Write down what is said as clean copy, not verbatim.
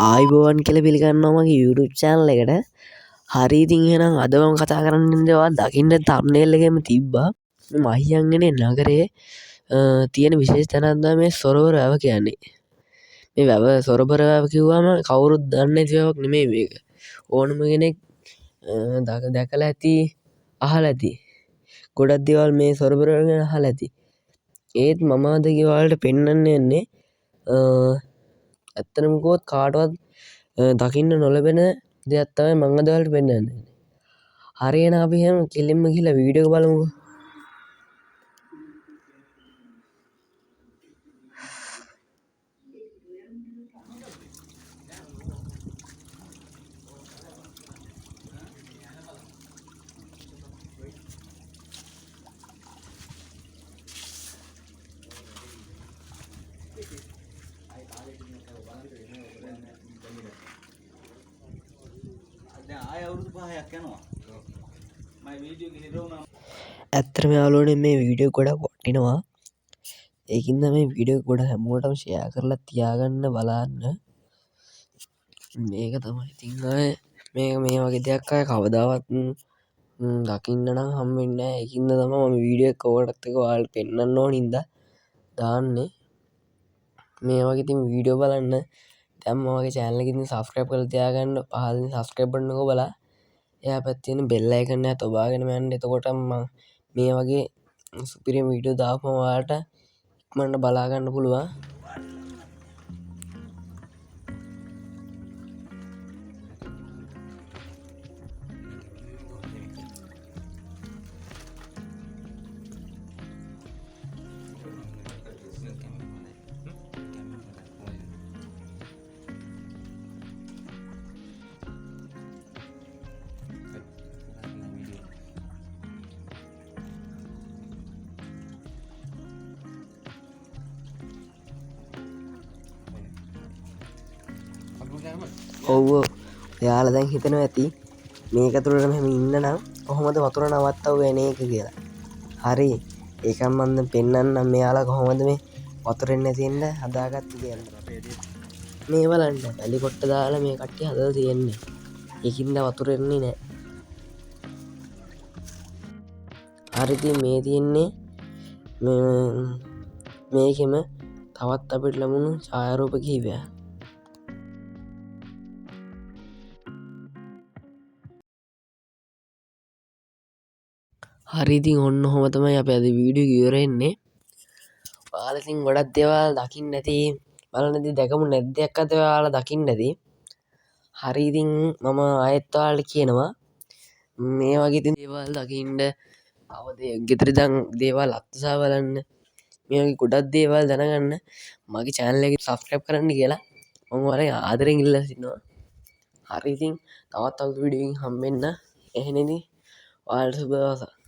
ආයිබෝවන් කියල පිළිගන්නවා මගේ YouTube channel එකට. හරි ඉතින් එහෙනම් අද මම කතා කරන්න ඉන්නේ දකින්න thumbnail එකේම තිබ්බා මහියංගනේ නගරේ තියෙන විශේෂ තැනක් තමයි මේ සොරවර වැව කියන්නේ. මේ වැව සොරබර වැව කිව්වම කවුරුත් දන්නේ නැති වැවක් නෙමෙයි මේක. ඕනම කෙනෙක් දැකලා ඇති අහලා ඇති. ගොඩක් දේවල් මේ සොරබර වැව ගැන අහලා ඇති. ඒත් මම අද ඔයාලට පෙන්වන්න යන්නේ ඇත්තටම කිව්වොත් කාටවත් දකින්න නොලැබෙන දෙයක් තමයි මම අද ඔයාලට පෙන්වන්නේ. හරි එහෙනම් අපි එහෙනම් කෙලින්ම ගිහලා වීඩියෝ එක බලමුකෝ. ඇත්තටම යාළුවනේ මේ වීඩියෝ ගොඩක් වටිනවා. ඒකින්ද මේ වීඩියෝ ගොඩ හැමෝටම ෂෙයා කරලා තියාගන්න බලන්න. මේක තමයි ඉතින් මේක මේ වගේ දෙයක් අය කවදාවත් දකින්න නම් හම්බෙන්නේ නැහැ. ඒකින්ද තමයි මම වීඩියෝ එක ඔයාලට ඔයාලට පෙන්වන්න ඕන හින්දා දාන්නේ. මේ වගේ ඉතින් වීඩියෝ බලන්න දැන් මගේ channel එක ඉතින් subscribe කරලා තියාගන්න. පහලින් subscribe බටන් එක ඔබලා එහා පැත්තේ තියෙන bell icon එක ඔබාගෙන යන්න. එතකොට මම මේ වගේ සුපිරිම වීඩියෝ දාපුවම ඔයාලට ඉක්මනට බලා ගන්න පුළුවන්. ඔව් ඔයාලා දැන් හිතනවා ඇති මේක ඇතුළට මෙහෙම ඉන්න නම් කොහොමද වතුර නවත්තව වෙන එක කියලා. හරි ඒකම මම දැන් පෙන්නන්නම් මෙයාලා කොහොමද මේ වතුරෙන් නැති වෙන්න හදාගත්තේ කියලා. මේ බලන්න වැලි කොට්ට දාලා මේ කට්ටිය හදලා තියෙන්නේ. ඒකින්ද වතුර එන්නේ නැහැ. හරි ඉතින් මේ තියෙන්නේ මේකෙම තවත් අපිට ලැබුණු ඡායාරූප කිහිපයක්. හරි ඉතින් ඔන්න ඔහොම තමයි අපි අද වීඩියෝ එක ඉවර වෙන්නේ. ඔයාලා ඉතින් ගොඩක් දේවල් දකින්න ඇති. බලන්න ඉතින් දැකමු නැති දෙයක් අද ඔයාලා දකින්න ඇති. හරි ඉතින් මම ආයෙත් ඔයාලට කියනවා මේ වගේ ඉතින් දේවල් දකින්න තව ගෙදර ඉඳන් දේවල් අත්දැක බලන්න. මේ වගේ ගොඩක් දේවල් දැනගන්න මගේ channel එක subscribe කරන්න කියලා මම ඔයාලගෙන් ආදරෙන් ඉල්ලා සිටිනවා. හරි ඉතින් තවත් අලුත් වීඩියෝ එකකින් හම්බෙන්න. එහෙනම් ඉතින් ඔයාලට සුබ දවසක්.